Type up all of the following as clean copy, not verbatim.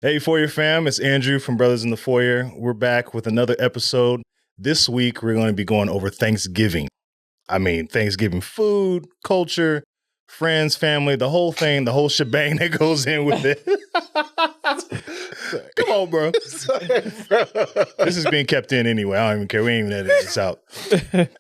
Hey, Foyer fam, it's Andrew from Brothaz in the Foyer. We're back with another episode. This week, we're going to be going over Thanksgiving. I mean, Thanksgiving food, culture, friends, family, the whole thing, the whole shebang that goes in with it. Come on, bro. Sorry, bro. This is being kept in anyway. I don't even care. We ain't even edit this out.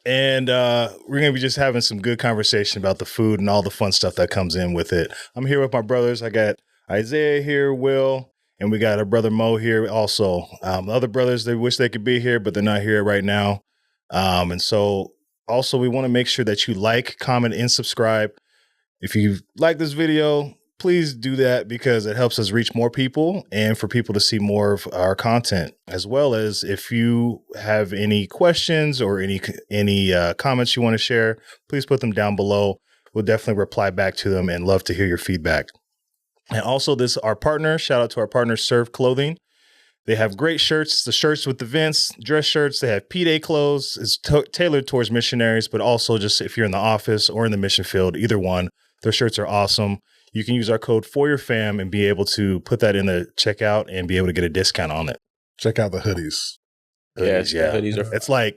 And we're going to be just having some good conversation about the food and all the fun stuff that comes in with it. I'm here with my brothers. I got Isaiah here, Will. And we got our brother Mo here also. The other brothers, they wish they could be here, but they're not here right now. And so also we want to make sure that you like, comment, and subscribe. If you like this video, please do that because it helps us reach more people and for people to see more of our content. As well as if you have any questions or any comments you want to share, please put them down below. We'll definitely reply back to them and love to hear your feedback. And also this, our partner, shout out to our partner, Serve Clothing. They have great shirts, the shirts with the vents, dress shirts. They have P-Day clothes. It's tailored towards missionaries, but also just if you're in the office or in the mission field, either one, their shirts are awesome. You can use our code FOYERFAM and be able to put that in the checkout and be able to get a discount on it. Check out the hoodies. Hoodies, yeah. Hoodies are it's like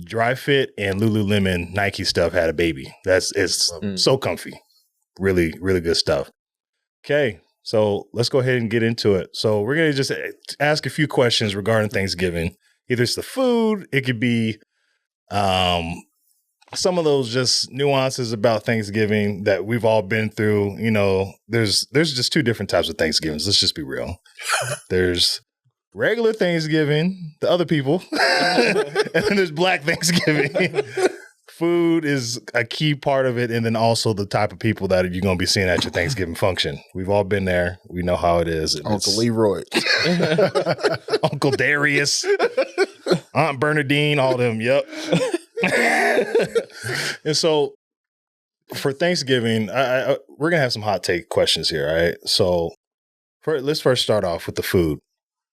Dry Fit and Lululemon Nike stuff had a baby. It's so comfy. Really, really good stuff. Okay, so let's go ahead and get into it. So we're going to just ask a few questions regarding Thanksgiving. Either it's the food, it could be some of those just nuances about Thanksgiving that we've all been through. You know, there's just two different types of Thanksgivings. Let's just be real. There's regular Thanksgiving, the other people, and then there's Black Thanksgiving. Food is a key part of it, and then also the type of people that you're going to be seeing at your Thanksgiving function. We've all been there. We know how it is. Uncle Leroy. Uncle Darius. Aunt Bernadine, all them, yep. And so for Thanksgiving, we're going to have some hot take questions here, all right? So let's first start off with the food.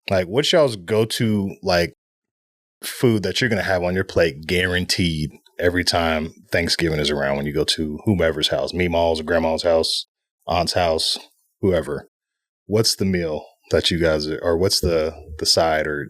Like, what's y'all's go-to, like, food that you're going to have on your plate guaranteed every time Thanksgiving is around when you go to whomever's house, Meemaw's or grandma's house, aunt's house, whoever? What's the meal that you guys are, or what's the side or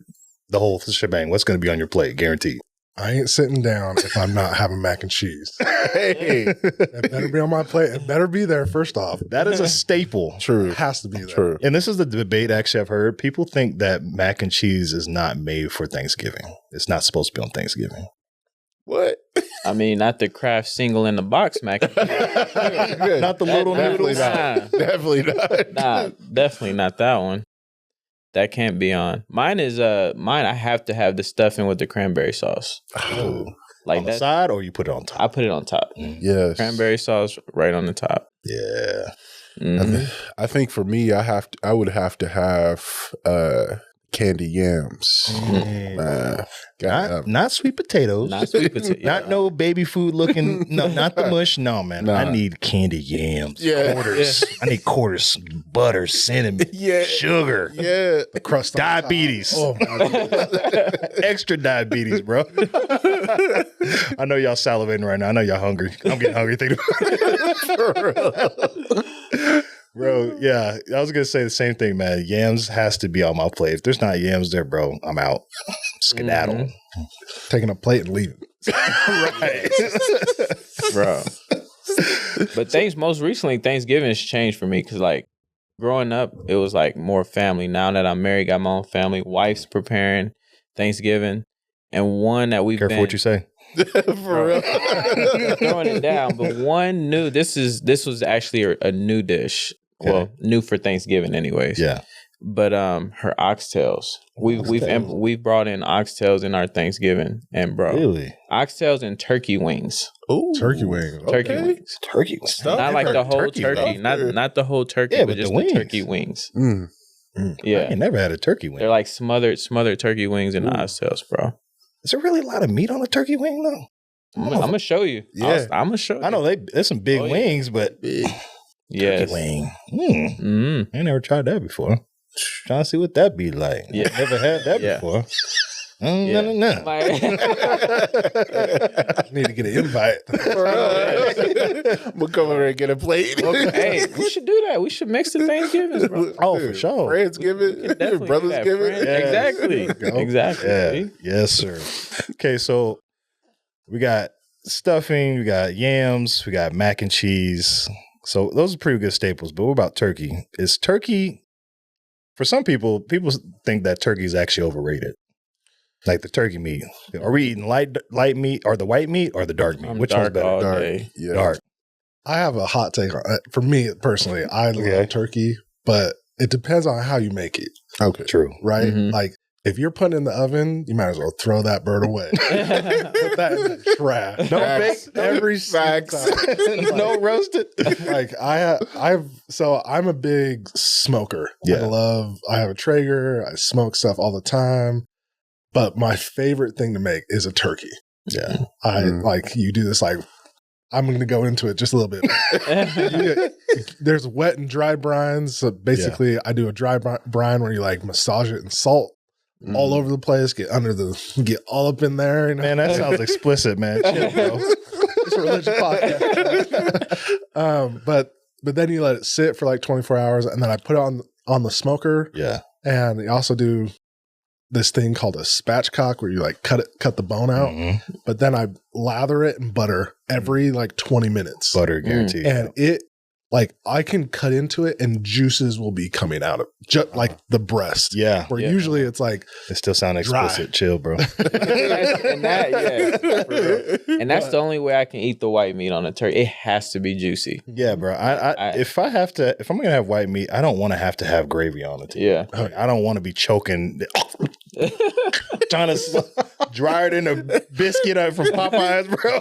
the whole shebang? What's going to be on your plate, guaranteed? I ain't sitting down if I'm not having mac and cheese. Hey, it better be on my plate. It better be there first off. That is a staple. True. It has to be there. True. And this is the debate actually I've heard. People think that mac and cheese is not made for Thanksgiving. It's not supposed to be on Thanksgiving. What? I mean, not the Kraft single in the box mac and cheese. Not the little noodles. Definitely not. Nah, definitely not that one. That can't be on. Mine is I have to have the stuffing with the cranberry sauce. Oh. Like on the side, or you put it on top? I put it on top. Yes. Cranberry sauce right on the top. Yeah. Mm-hmm. I think for me, I would have to have candy yams. Not sweet potatoes. Not sweet potatoes. Not no baby food looking. No, not the mush. No, man. Nah. I need candy yams. Yeah. Quarters. Yeah. I need quarters, butter, cinnamon, sugar. Yeah. The crust. Diabetes. Oh, my God. Extra diabetes, bro. I know y'all salivating right now. I know y'all hungry. I'm getting hungry thinking about it. Bro, yeah, I was going to say the same thing, man. Yams has to be on my plate. If there's not yams there, bro, I'm out. Skedaddle. Mm-hmm. Taking a plate and leaving. Right. Bro. But most recently, Thanksgiving has changed for me because, like, growing up, it was, like, more family. Now that I'm married, got my own family, wife's preparing Thanksgiving, and one that we've Careful what you say. For real. Throwing it down, but one new, this was actually a new dish. Okay. Well, new for Thanksgiving anyways. Yeah. But her oxtails. We've brought in oxtails in our Thanksgiving, and bro, really, oxtails and turkey wings. Ooh, turkey wings. Turkey Okay. wings. Turkey wings. Not like the whole turkey. Not the whole turkey, but just the turkey wings. Mm. Yeah. I ain't never had a turkey wing. They're like smothered turkey wings and oxtails, bro. Is there really a lot of meat on a turkey wing though? I'm gonna show you. Yeah. I'm gonna show you. I know there's some big wings, but yes. Turkey wing. Mm-hmm. I ain't never tried that before. Trying to see what that be like. Yeah. Never had that before. No. Like, Need to get an invite. We'll come over and get a plate. hey, we should do that. We should mix the Thanksgivings, bro. Oh, for sure. Friendsgiving, Brothers giving. Exactly. go. Exactly. Yeah. See? Yes, sir. Okay, so we got stuffing, we got yams, we got mac and cheese. So those are pretty good staples. But what about turkey? Is turkey, for some people think that turkey is actually overrated. Like the turkey meat. Are we eating light meat or the white meat or the dark meat? Which one's dark all better? day. Yeah. Dark. I have a hot take on it. For me personally, I love turkey, but it depends on how you make it, Okay. True. right? Mhm. Like if you're putting it in the oven, you might as well throw that bird away. Put that in the trash. No Facts. bake, every Facts. no roasted. Like I'm a big smoker. Yeah. I have a Traeger. I smoke stuff all the time. But my favorite thing to make is a turkey. Yeah. You do this like, I'm going to go into it just a little bit. There's wet and dry brines. So basically I do a dry brine where you like massage it in salt all over the place, get all up in there. You know? Man, that sounds explicit, man. Chill, bro. It's a religious podcast. But then you let it sit for like 24 hours and then I put it on the smoker. Yeah. And you also do this thing called a spatchcock where you like cut the bone out, but then I lather it in butter every like 20 minutes. Butter guaranteed. And it like I can cut into it and juices will be coming out of just like the breast. Yeah. Where usually it's like It still sounds Dry. explicit. Chill, bro. And that's the only way I can eat the white meat on a turkey. It has to be juicy. Yeah, bro. If I'm gonna have white meat, I don't want to have gravy on it. Yeah. Like, I don't want to be choking, trying to dry it in a biscuit from Popeyes, bro.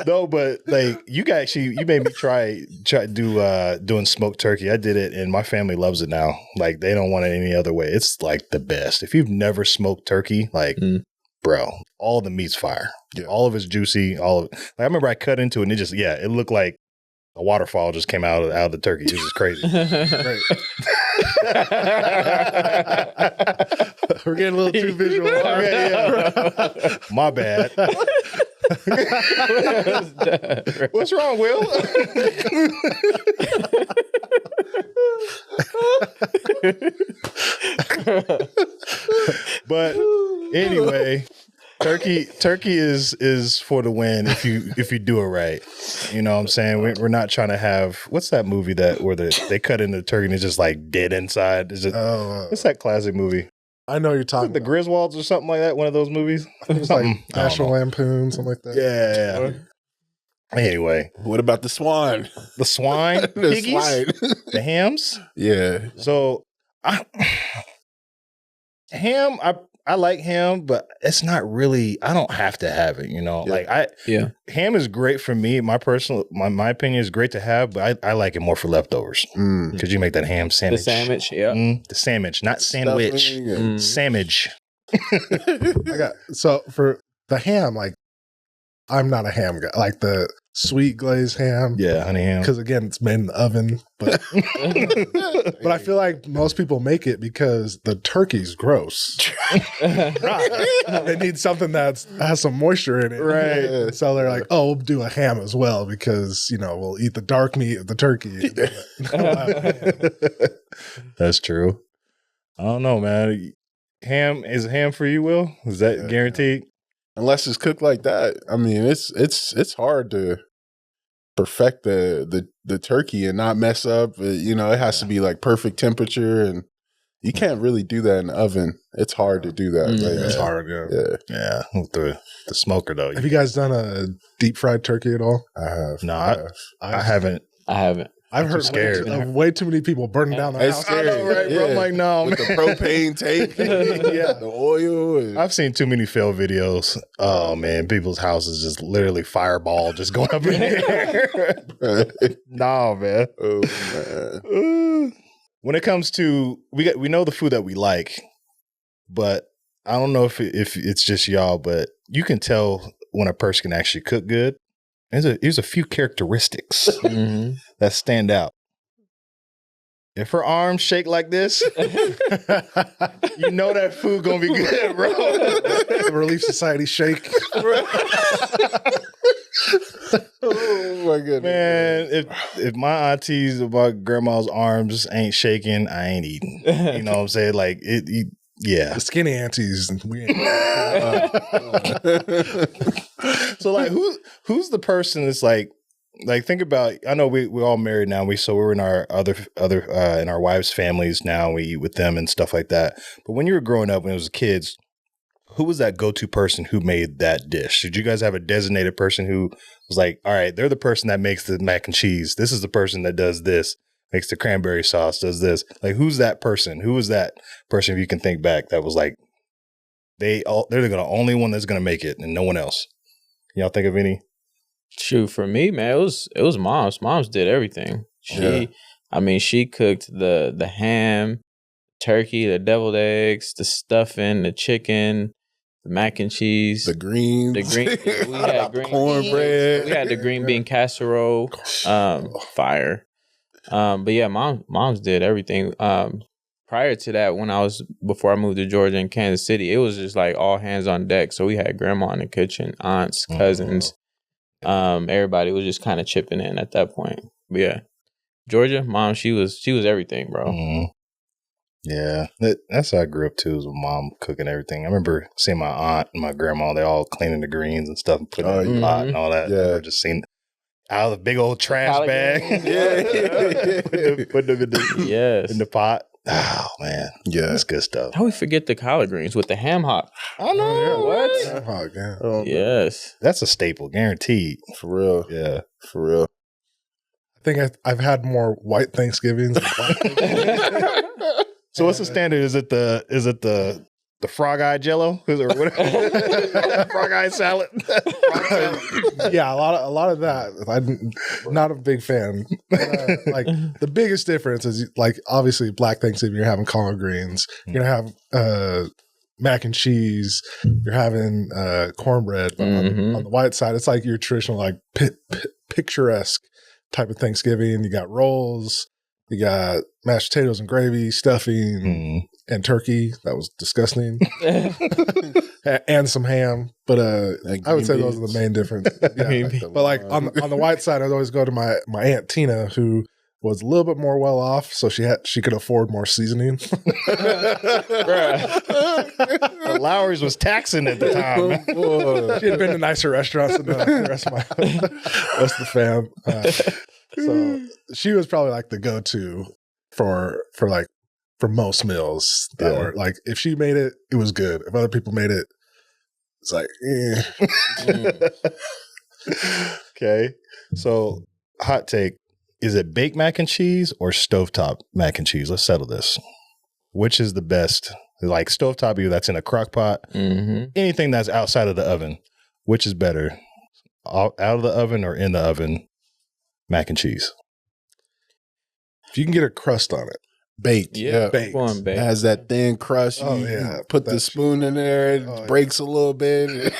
No, but like you made me try doing smoked turkey. I did it, and my family loves it now. Like they don't want it any other way. It's like the best. If you've never smoked turkey, like bro, all the meat's fire. Yeah. All of it's juicy. I remember I cut into it, and it looked like a waterfall just came out of the turkey. It was just crazy. great. We're getting a little too visual. Yeah. My bad. What's wrong, Will? But anyway, turkey is for the win if you do it right. You know what I'm saying? We're not trying to have what's that movie where they cut into the turkey and it's just like dead inside. What's that classic movie? I know you're talking The Griswolds or something like that. One of those movies. It's like National Lampoon, something like that. Yeah. Uh-huh. Anyway, What about the swan? the swine, The piggies, swine. the hams. Yeah. So, ham. I like ham, but it's not really. I don't have to have it. You know, Yeah. ham is great for me. My opinion is great to have, but I like it more for leftovers because you make that ham The sandwich. sandwich, yeah. The sandwich, not sandwich. Stuffing and- Sandwich. So for the ham, like I'm not a ham guy. Like the sweet glazed ham. Yeah, honey ham. Because again, it's made in the oven. But but I feel like most people make it because the turkey's gross. They need something that has some moisture in it. Right. Yeah. So they're like, oh, we'll do a ham as well because, we'll eat the dark meat of the turkey. That's true. I don't know, man. Ham is ham for you, Will? Is that guaranteed? Unless it's cooked like that. I mean, it's hard to perfect the turkey and not mess up. It has to be like perfect temperature, and you can't really do that in the oven. It's hard to do that. It's hard, yeah. Yeah, with the smoker though. Have you guys done a deep fried turkey at all? I have. No, I haven't. I haven't. I've heard scared. way too many people burning down the It's house. scary. I know, right, bro? I'm like, no, With the propane tank, the oil. And, I've seen too many fail videos. Oh man, people's houses just literally fireball just going up in the air. Nah, man. oh man. When it comes to we know the food that we like, but I don't know if it's just y'all, but you can tell when a person can actually cook good. Here's a few characteristics that stand out. if her arms shake like this, you know that food gonna be good, bro. The Relief Society shake. Oh my goodness, Man, if my aunties or my grandma's arms ain't shaking, I ain't eating. You know what I'm saying? Like yeah. The skinny aunties. We ain't. So like, who's the person that's like think about? I know we're all married now. We're in our other in our wives' families now. We eat with them and stuff like that. But when you were growing up, when it was kids, who was that go-to person who made that dish? Did you guys have a designated person who was like, all right, they're the person that makes the mac and cheese. This is the person that does this, makes the cranberry sauce, does this. Like, who's that person? Who was that person, if you can think back, that was like, they're the only one that's going to make it and no one else? Y'all think of any? Shoot, for me, man, it was mom's. Mom's did everything. She cooked the ham, turkey, the deviled eggs, the stuffing, the chicken, the mac and cheese, the greens. We had green cornbread. We had the green bean casserole. Fire. But yeah, mom's did everything. Prior to that, before I moved to Georgia and Kansas City, it was just like all hands on deck. So we had grandma in the kitchen, aunts, cousins. Everybody was just kind of chipping in at that point. But yeah, Georgia, mom, she was everything, bro. Mm-hmm. Yeah, that's how I grew up too, was with mom cooking everything. I remember seeing my aunt and my grandma, they all cleaning the greens and stuff and putting it in the pot and all that. Yeah. I remember just seeing out of the big old trash bag. Putting them in the pot. Oh, man. Yeah. That's good stuff. How we forget the collard greens with the ham hock? I know. Yeah. What? Ham hock, yeah. Yes. That's a staple, guaranteed. For real. Yeah. For real. I think I've had more white Thanksgivings than black Thanksgivings. So what's the standard? Is it the frog eye jello or whatever? Frog eye salad. Yeah, a lot of that. I'm not a big fan. Like the biggest difference is like obviously Black Thanksgiving. You're having collard greens. You're gonna have mac and cheese. You're having cornbread. But on the white side, it's like your traditional like picturesque type of Thanksgiving. You got rolls. You got mashed potatoes and gravy, stuffing, and turkey. That was disgusting. And some ham. But I would say those are the main difference. Yeah. But like on the white side, I'd always go to my Aunt Tina, who was a little bit more well off, so she could afford more seasoning. Lowry's was taxing at the time. She had been to nicer restaurants than the rest of the fam. So she was probably like the go-to for most meals that were like, if she made it, it was good. If other people made it, it's like, Okay. So hot take, is it baked mac and cheese or stovetop mac and cheese? Let's settle this. Which is the best? Like stovetop, either that's in a crock pot, anything that's outside of the oven, which is better? Out of the oven or in the oven? Mac and cheese. If you can get a crust on it. Baked. Yeah. Baked. It has that thin crust. You put the spoon in there, it breaks a little bit.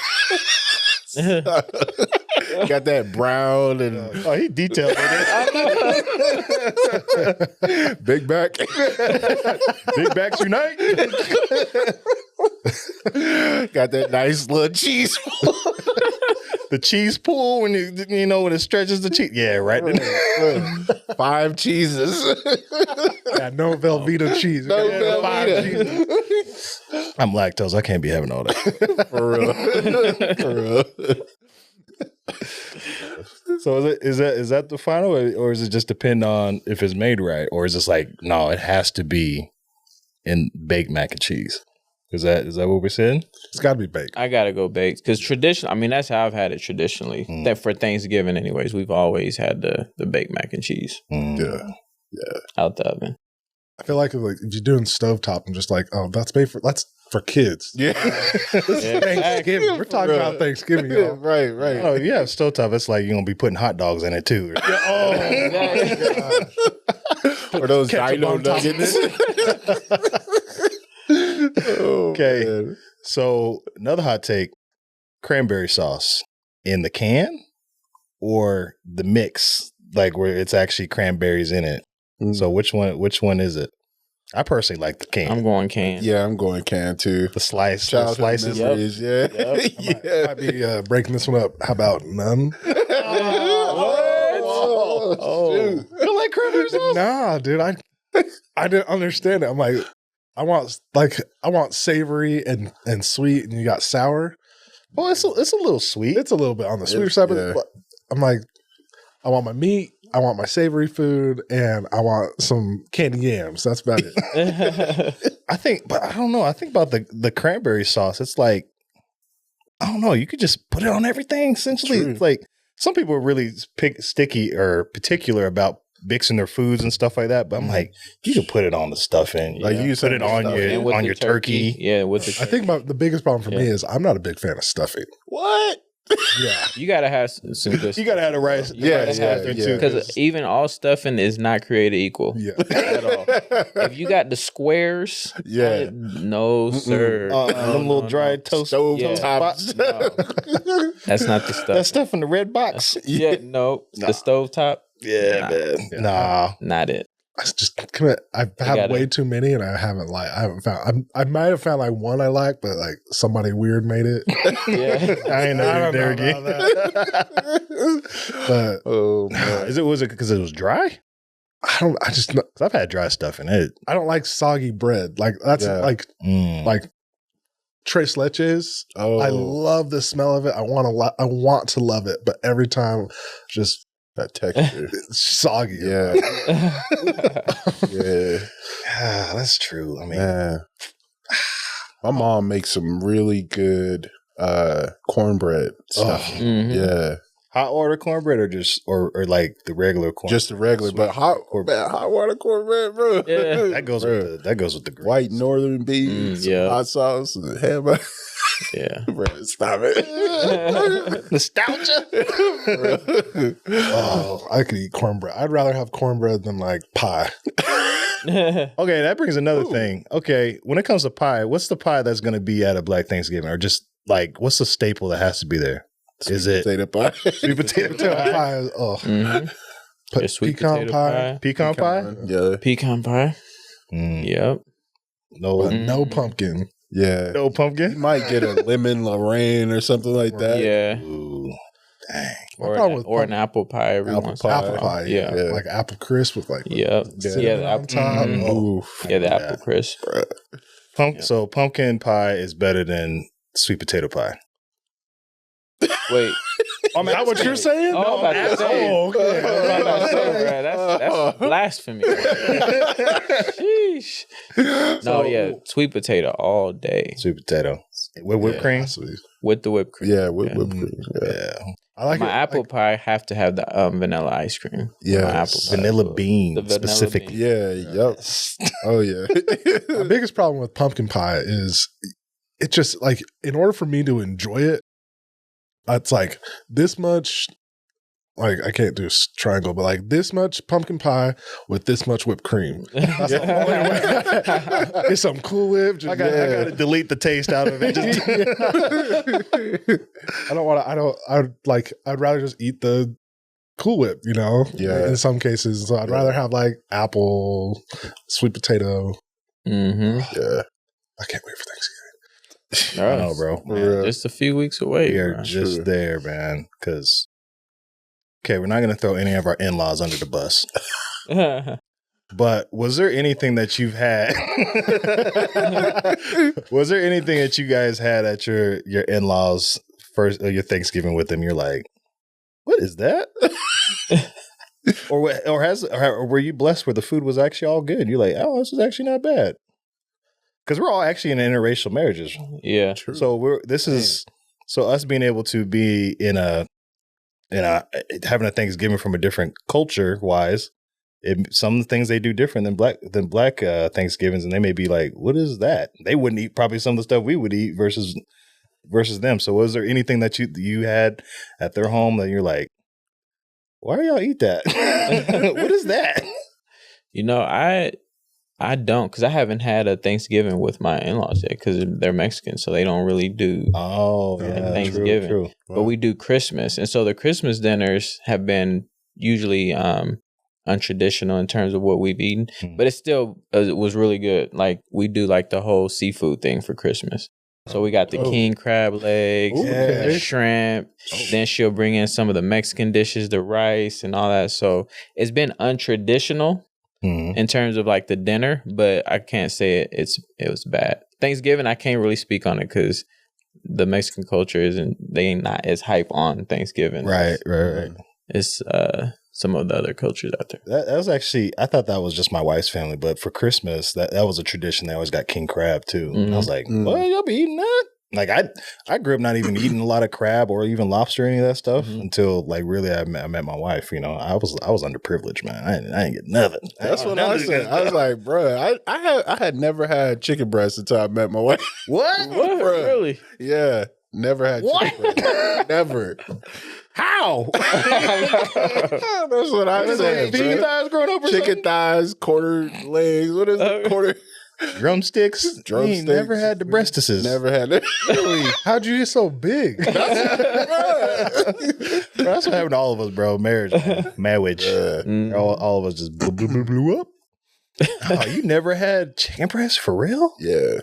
Got that brown and he detailed it. Big back. Big backs unite. Got that nice little cheese. The cheese pool when when it stretches the cheese. Yeah, right. 5 cheeses. Yeah, no Velveeta cheese. No Velveeta. 5 cheeses. I'm lactose. I can't be having all that. For real. So is that the final, or is it just depend on if it's made right, or is it like no, it has to be in baked mac and cheese? Is that what we're saying? It's got to be baked. I gotta go baked because that's how I've had it traditionally. That for Thanksgiving, anyways, we've always had the baked mac and cheese. Yeah. Out the oven. I feel like if you're doing stovetop, I'm just like, oh, that's for kids. Yeah. This is Thanksgiving. We're talking about Thanksgiving, y'all. Right. Oh, yeah, stovetop. It's like you're gonna be putting hot dogs in it too. Or those dino nuggets. Okay. Man. So another hot take: cranberry sauce in the can or the mix, like where it's actually cranberries in it. So which one is it? I personally like the can. I'm going can. Yeah, I'm going can too. The slice, the Childhood slices. memories, yeah. I might be breaking this one up. How about none? Shoot. You don't like cranberry sauce? Nah, dude, I didn't understand it. I'm like, I want savory and sweet, and you got sour. Well, it's a little sweet. It's a little bit on the sweeter side, Yeah. but I'm like, I want my meat, I want my savory food, and I want some candy yams. That's about it. I think, but I don't know. I think about the cranberry sauce. It's like, I don't know. You could just put it on everything. Essentially, True. it's like some people are really sticky or particular about mixing their foods and stuff like that. But I'm like, you could put it on the stuffing. Like, you put it on stuff. your And with the turkey. Yeah, with the I think the biggest problem for me is I'm not a big fan of stuffing. What? Yeah. you gotta have some good. You gotta have the rice. Yeah, rice yeah, after yeah. too. Because even all stuffing is not created equal Yeah. at all. If you got the squares, Yeah. no sir, them little dry toast Stove Yeah. tops. No. That's not the stuff. that stuff in the red box. Yeah, no, Nah. the stovetop, Yeah, Nah. man. Nah. not it. I just I've had got way it. too many, and I haven't found. I might have found like one I like, but like somebody weird made it. Yeah, I ain't I never don't there know again. But Oh man. Was it because it was dry? I just 'Cause I've had dry stuff in it. I don't like soggy bread. Like that's Yeah. like tres leches. Oh, I love the smell of it. I want to love it, but every time, just that texture. it's soggy. Yeah. Yeah. Ah, that's true. I mean, Man. My mom makes some really good cornbread stuff. Mhm. Yeah. hot water cornbread or just or like the regular corn. Just the regular, but hot water cornbread, bro. Yeah. that goes Bro. with the greens. White northern beans, yeah. hot sauce, and hamburger. Yeah. Bro, stop it. nostalgia. Oh, I could eat cornbread. I'd rather have cornbread than like pie. Okay, that brings another thing. Okay, when it comes to pie, what's the pie that's going to be at a Black Thanksgiving, or just like what's the staple that has to be there? Is it Potato pie? sweet potato Potato pie? pie. Oh, Mhm. Your sweet pecan potato pie. Pecan pie? Yeah. Pecan pie. Mm, Yep. no, but no pumpkin. Yeah. no You pumpkin. might get a lemon Lorraine or something like that. Yeah. Ooh, dang. Or, problem with or an apple pie every Apple once in a Apple while. pie. Yeah. Yeah. Like apple crisp with like Yep. cinnamon Yeah, the on apple- top. mhm. Oh. Oof. Yeah, the Yeah. apple crisp. So pumpkin pie is better than sweet potato pie. Wait. Is that what you're saying? Oh, I'm about to say. Oh, okay. I'm about to say, bro, that's blasphemy. Sheesh. No, yeah, sweet potato all day Sweet potato with whipped Yeah. cream. Sweet. with the whipped cream. Yeah, with Yeah. whipped cream. Yeah. Yeah, I like My it. apple Like, pie have to have the vanilla ice cream. Yes. My apple pie. vanilla So, bean the vanilla specifically. bean. Yeah, yep. Oh, yeah. my biggest problem with pumpkin pie is it just like in order for me to enjoy it, it's like this much. Like I can't do a triangle, but like this much pumpkin pie with this much whipped cream. That's the only way. Get some Cool Whip. Just, I got to delete the taste out of it. Just- I don't want to. I'd rather just eat the Cool Whip. You know. Yeah. In some cases, so I'd rather have like apple, sweet potato. Mm-hmm. Yeah. I can't wait for Thanksgiving. I know, bro. For real. Just a few weeks away. We are bro. just True. there, man. Because we're not going to throw any of our in-laws under the bus. But was there anything that you've had? Was there anything that you guys had at your in-laws first your Thanksgiving with them? You're like, what is that? or were you blessed where the food was actually all good? You're like, oh, this is actually not bad. Because we're all actually in interracial marriages. Yeah. True. So us being able to be in a having a Thanksgiving from a different culture wise, some things they do different than black Thanksgivings, and they may be like, what is that? They wouldn't eat probably some of the stuff we would eat versus them. So was there anything that you had at their home that you're like, why do y'all eat that? What is that? You know, I don't, because I haven't had a Thanksgiving with my in-laws yet, because they're Mexican, so they don't really do. Oh, yeah, Thanksgiving. True. But we do Christmas, and so the Christmas dinners have been usually untraditional in terms of what we've eaten, Mm. but it still it was really good. Like we do like the whole seafood thing for Christmas. So we got the king crab legs, Okay. the shrimp. Then she'll bring in some of the Mexican dishes, the rice and all that. So it's been untraditional Mm. in terms of like the dinner, but I can't say it was bad. Thanksgiving, I can't really speak on it because the Mexican culture they ain't not as hype on Thanksgiving. Right. It's some of the other cultures out there. That was actually, I thought that was just my wife's family, but for Christmas, that was a tradition. They always got king crab too. And I was like, what? Y'all be eating that? Like I grew up not even eating a lot of crab or even lobster, any of that stuff until like really I met my wife. You know, I was underprivileged, man. I didn't get nothing. That's what I said. I was like, bro, I had never had chicken breast until I met my wife. What? Bruh. Really? Yeah, never had chicken breast. Never. How? That's what I said. Chicken bro. thighs growing up or Chicken something? thighs, quarter legs. What is it? Quarter Drumsticks? You ain't drumsticks. never had the breastises. Never had it. Really? How'd you get so big? Bro, that's what happened to all of us, bro. Marriage, marriage. All of us just blew up. Oh, you never had chicken breast for real? Yeah.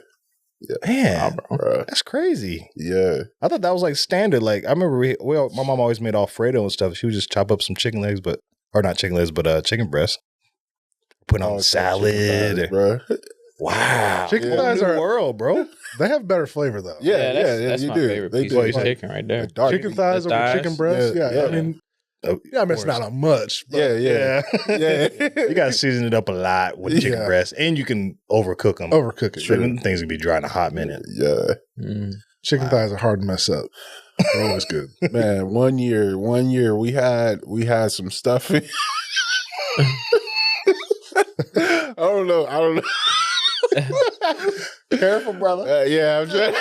Man, Bro. that's crazy. Yeah. I thought that was like standard. Like I remember, my mom always made Alfredo and stuff. She would just chop up some chicken legs, but not chicken legs, but chicken breast. Put on salad. Bro. Wow, Chicken Whole thighs new are- world, bro. They have better flavor though. Yeah, that's you my do. favorite They piece do. of chicken right there. Dark. Chicken thighs The over thighs? chicken breast. Yeah, Yeah, yeah. I mean, Oh, I mean, it's not a much. But Yeah. You gotta season it up a lot with chicken Yeah. breast, and you can overcook them. Overcook it. So them things can be dry in a hot minute. Yeah. Chicken thighs are hard to mess up. They're always good. Man, one year we had some stuffing. I don't know. Careful, brother. Yeah, I'm trying.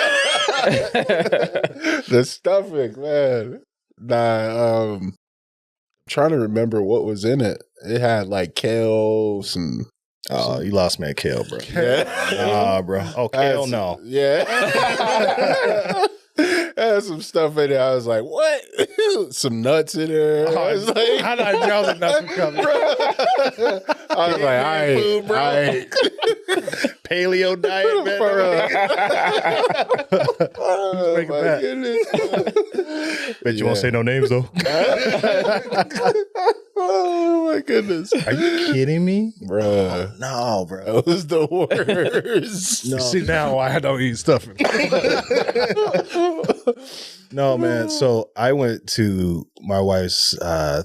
The stuffing, man. Nah, trying to remember what was in it. It had like kale, some. Oh, you lost me at kale, bro. Yeah. Bro. Oh, kale, no. Yeah. Had some stuff in there. I was like, what? Some nuts in there. I was like, How did I know the nuts were coming? I was like, all right, food, bro. all right. Paleo diet, man. Oh, Make it my back. goodness. Bet you won't say no names, though. Oh, my goodness. Are you kidding me? Bruh. No, bro. That was the worst. You see now why I don't eat stuffing. No, man. So I went to my wife's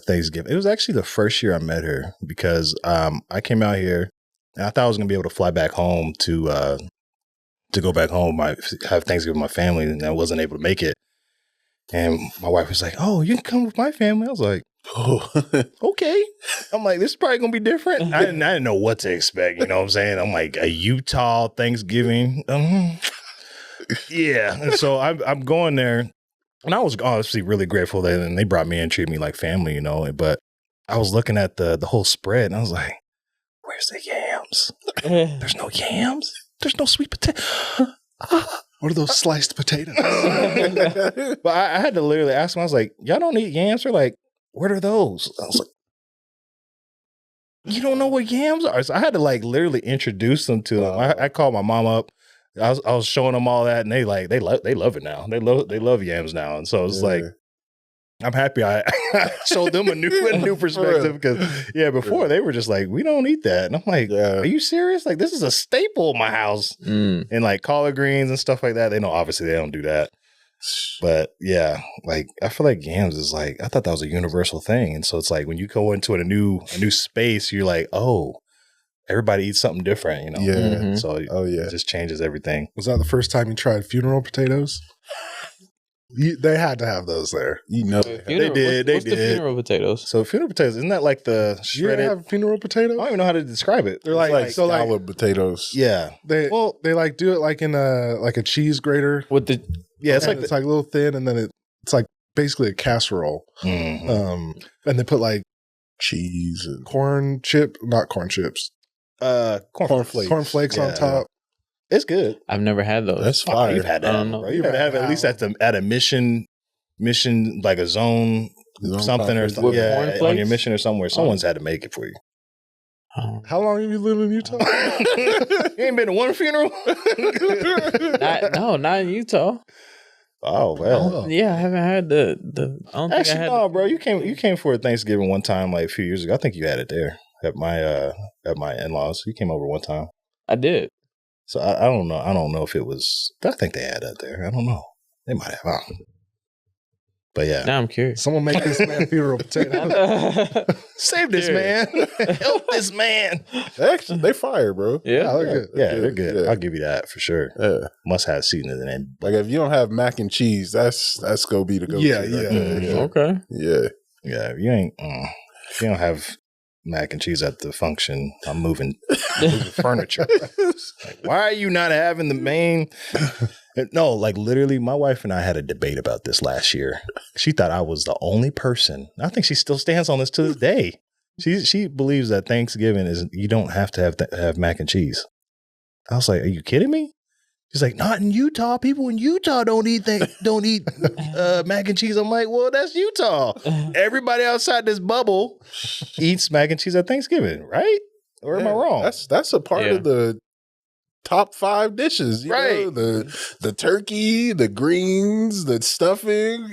Thanksgiving. It was actually the first year I met her because I came out here and I thought I was going to be able to fly back home to go back home, have Thanksgiving with my family, and I wasn't able to make it. And my wife was like, "Oh, you can come with my family." I was like, "Okay." I'm like, "This is probably going to be different." I didn't know what to expect. You know what I'm saying? I'm like, a Utah Thanksgiving. Yeah. And so I'm going there. And I was obviously really grateful that and they brought me in, treated me like family, you know. But I was looking at the whole spread and I was like, where's the yams? There's no yams. There's no sweet potato. What are those sliced potatoes? But I had to literally ask them, I was like, y'all don't eat yams? They're like, what are those? I was like, you don't know what yams are? So I had to like literally introduce them to them. I called my mom up. I was showing them all that, and they love it now. They love yams now, and so it's like I'm happy I showed them a new perspective because before they were just like, we don't eat that, and I'm like, are you serious? Like this is a staple in my house, and like collard greens and stuff like that. They know obviously they don't do that, but yeah, like I feel like yams is like I thought that was a universal thing, and so it's like when you go into a new space, you're like, oh. Everybody eats something different, you know? Yeah. So it just changes everything. Was that the first time you tried funeral potatoes? They had to have those there. You know, They did. What's the funeral potatoes? So funeral potatoes, isn't that like the You shredded? have funeral I potatoes? don't even know how to describe it. They're like scallop potatoes. Yeah. they like do it like in a cheese grater. With the Yeah, it's And like it's like a little thin, and then it's like basically a casserole. Mhm. And they put like Cheese and not corn chips, cornflakes. cornflakes on Yeah. top. It's good. I've never had those. that's Oh, fire. you've had I that, don't know. bro. You've had to have it at least at a mission like a zone Zone something or conference. something. With Yeah, on your cornflakes? mission or somewhere. Someone's had to make it for you. How long have you lived in Utah? You ain't been to one funeral? Not in Utah. Oh well. Yeah, I haven't had the. I don't think Actually, I had. no, bro. You came for a Thanksgiving one time, like a few years ago. I think you had it there at my in-laws. You came over one time. I did. So I don't know. I don't know if it was. I think they had that there. I don't know. They might have. I don't know. But yeah. Now I'm curious. Someone make this man funeral potato. Save this man. Help this man. Actually, they fire, bro. Yeah. they're good. Yeah, they're good. Yeah. I'll give you that for sure. Yeah. Must have seasoning in it. Like if you don't have mac and cheese, that's gonna be the go. Yeah, right yeah. there. Yeah. Okay. Yeah. Yeah, if you don't have mac and cheese at the function, I'm moving furniture. Like, why are you not having the main? No, like literally, my wife and I had a debate about this last year. She thought I was the only person. I think she still stands on this to this day. She believes that Thanksgiving is you don't have to have mac and cheese. I was like, are you kidding me? She's like, not in Utah. People in Utah don't eat mac and cheese. I'm like, well, that's Utah. Everybody outside this bubble eats mac and cheese at Thanksgiving, right? Or am I wrong? That's a part of the top 5 dishes, you know? The turkey, the greens, the stuffing,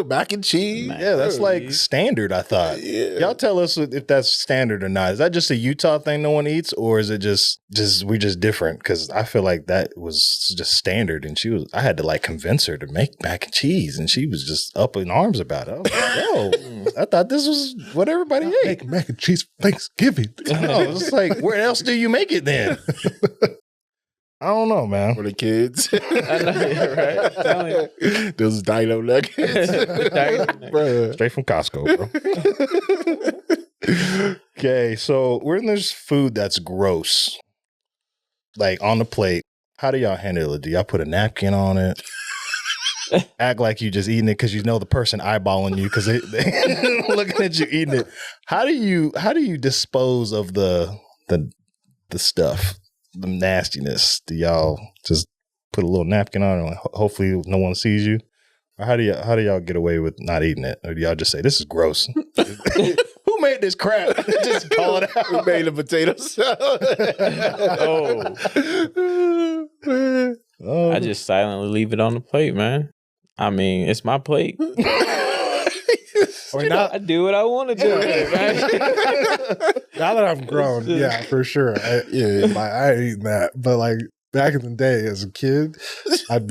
mac and cheese. Yeah, that's like standard, I thought. Yeah. Y'all tell us if that's standard or not. Is that just a Utah thing no one eats, or is it just we just different? Because I feel like that was just standard, and I had to like convince her to make mac and cheese, and she was just up in arms about it. I was like, yo, I thought this was what everybody ate. Make mac and cheese for Thanksgiving. No, it's like, where else do you make it then? I don't know, man. For the kids. I know, right? Those dino nuggets. Bruh. Straight from Costco, bro. Okay, so when there's food that's gross, like on the plate, how do y'all handle it? Do y'all put a napkin on it? Act like you just eating it because you know the person eyeballing you because they looking at you eating it. How do you dispose of the stuff? The nastiness? Do y'all just put a little napkin on it and hopefully no one sees you? Or how do y'all get away with not eating it? Or do y'all just say, this is gross? Who made this crap? Just call it out. Who made the potato salad? I just silently leave it on the plate, man. I mean, it's my plate. I do what I want to do. Right? Now that I'm grown, yeah, for sure. I ain't eating that. But like back in the day as a kid, I'd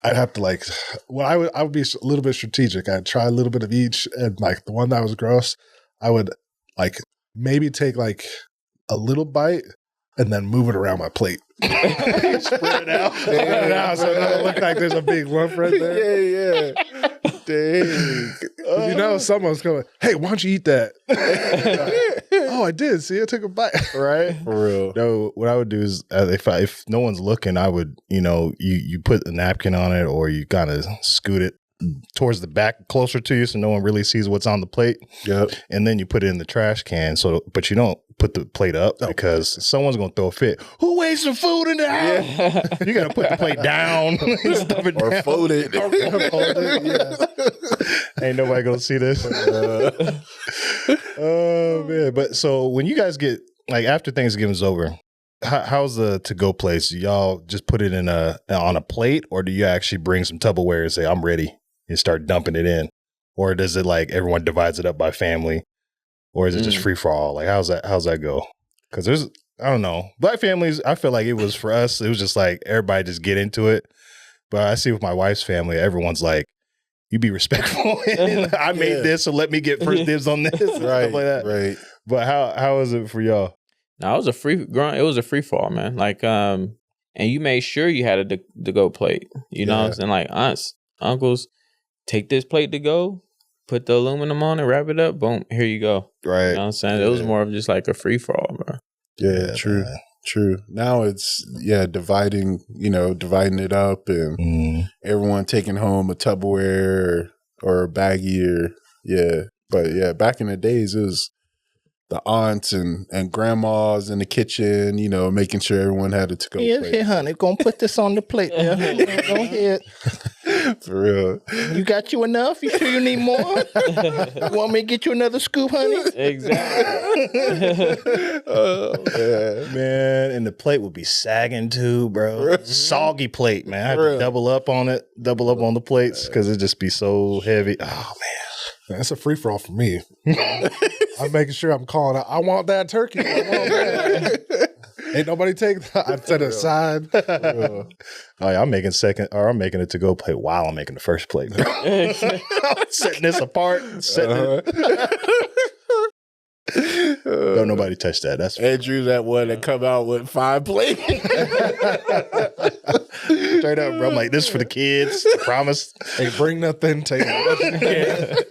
have to like, well, I would be a little bit strategic. I'd try a little bit of each, and like the one that was gross, I would like maybe take like a little bite and then move it around my plate. Spread it out. So it doesn't look like there's a big lump right there. Yeah. Dang. Someone's going, hey, why don't you eat that? Oh, I did. See, I took a bite. Right? For real. No, what I would do is if no one's looking, I would, you put a napkin on it or you kind of scoot it towards the back closer to you so no one really sees what's on the plate. Yep. And then you put it in the trash can. But you don't put the plate up because someone's going to throw a fit. Who wastes some food in the house? Yeah. You got to put the plate down. Stuff it Or down. fold it. Ain't nobody going to see this. Oh, man. But so when you guys get, like after Thanksgiving's over, how's the to-go place? Do y'all just put it on a plate, or do you actually bring some Tupperware and say, I'm ready, and start dumping it in? Or does it like everyone divides it up by family? Or is it just free for all? Like, how's that go? Because I don't know. Black families, I feel like it was for us, it was just like everybody just get into it. But I see with my wife's family, everyone's like, you be respectful. I made this, so let me get first dibs on this. Right. Like that. Right. But how is it for y'all? No, it was a free for all, man. Like, and you made sure you had a to go plate. You know what I'm saying? Like aunts, uncles, take this plate to go, put the aluminum on it, wrap it up, boom, here you go. Right. You know what I'm saying? It was more of just like a free for all, bro. Yeah, true. Man. True. Now it's dividing it up and everyone taking home a Tupperware or a baggie But back in the days it was the aunts and grandmas in the kitchen, making sure everyone had a to-go plate. Here, honey, gonna put this on the plate. Go ahead. For real. You got you enough? You sure you need more? You want me to get you another scoop, honey? Exactly. Oh, man. Man, and the plate would be sagging too, bro. Soggy plate, man. I had to Really? double up on the plates because it'd just be so heavy. Oh, man. That's a free for all for me. I'm making sure I'm calling out. I want that turkey. I want that. Ain't nobody take that. I set it aside. Oh, yeah, I'm making it to go plate while I'm making the first plate. Bro. I'm setting this apart. Don't nobody touch that. That's Andrew, that one that come out with 5 plates. straight up, bro. I'm like, this is for the kids. I promise. Hey, bring nothing. Take it.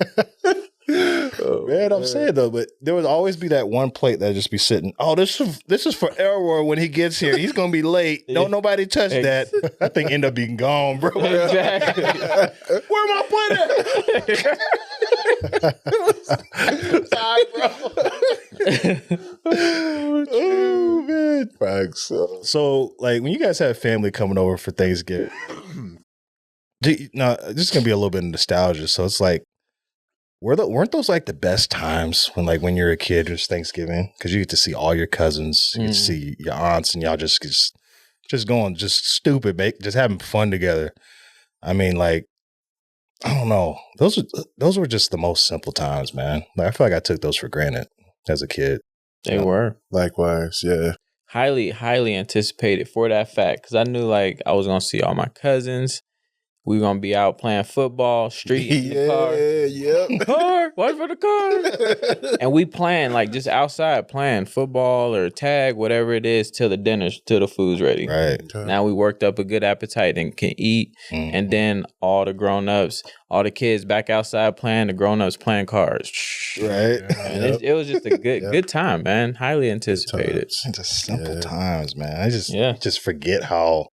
Man, I'm saying though, but there would always be that one plate that just be sitting. Oh, this is for Elroy when he gets here. He's gonna be late. Don't nobody touch that. That thing end up being gone, bro. Exactly. Where my plate at? Sorry, bro. Oh man. Facts. So, like, when you guys have family coming over for Thanksgiving, now this is gonna be a little bit of nostalgia. So it's like, weren't those like the best times when you're a kid, just Thanksgiving, because you get to see all your cousins, you get to see your aunts, and y'all just going just stupid, just having fun together. I mean, like, I don't know, those were just the most simple times, man. Like, I feel like I took those for granted as a kid. They were Likewise, yeah. highly, highly anticipated for that fact because I knew like I was gonna see all my cousins. We were gonna be out playing football, street, in the car. Yep. Car, watch for the car. And we playing like just outside playing football or tag, whatever it is, till the food's ready. Right. Now we worked up a good appetite and can eat. Mhm. And then all the grown-ups, all the kids back outside playing, the grown-ups playing cards. Right. And it was just a good time, man. Highly anticipated. Just simple times, man. I just forget how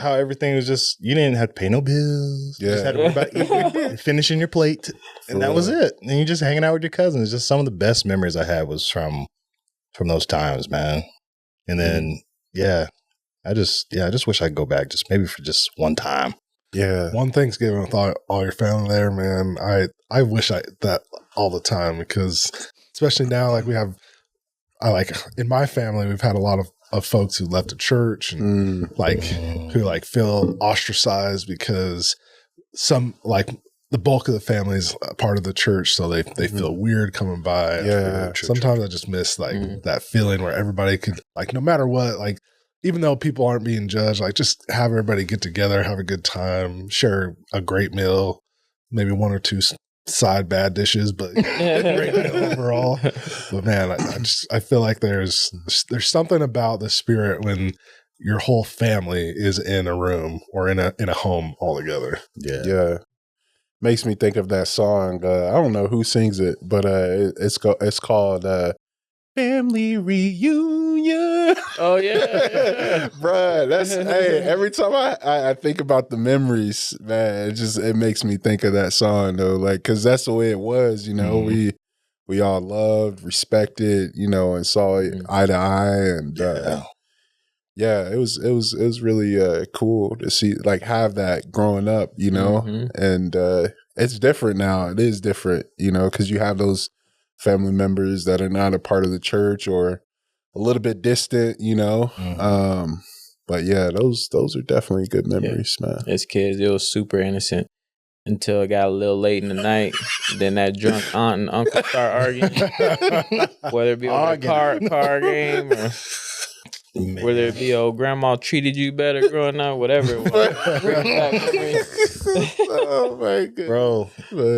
everything was just, you didn't have to pay no bills. You just had to worry about eating and finishing your plate. And that was it. And you just hanging out with your cousins. Just some of the best memories I had was from those times, man. And then, I just wish I could go back just maybe for just one time. Yeah. One Thanksgiving with all your family there, man. I wish that all the time because especially now, like in my family, we've had a lot of folks who left the church and who like feel ostracized because some like the bulk of the family is a part of the church, so they feel weird coming by. Yeah. Sometimes I just miss like that feeling where everybody could like no matter what, like even though people aren't being judged, like just have everybody get together, have a good time, share a great meal, maybe one or two side bad dishes, but great meal overall. But man, I feel like there's something about the spirit when your whole family is in a room or in a home all together. Yeah. Makes me think of that song. I don't know who sings it, but it's called Family Reunion. Oh yeah. Bruh, that's hey, every time I think about the memories, man, it makes me think of that song though. Like, cause that's the way it was, you know. We all loved, respected, you know, and saw it eye to eye. And it was really cool to see, like, have that growing up, you know. And it's different now. It is different, you know, because you have those family members that are not a part of the church or a little bit distant, you know. But yeah, those are definitely good memories, man. As kids, it was super innocent until it got a little late in the night. Then that drunk aunt and uncle start arguing, whether it be over a car game or whether it be grandma treated you better growing up, whatever it was. Oh my goodness, bro!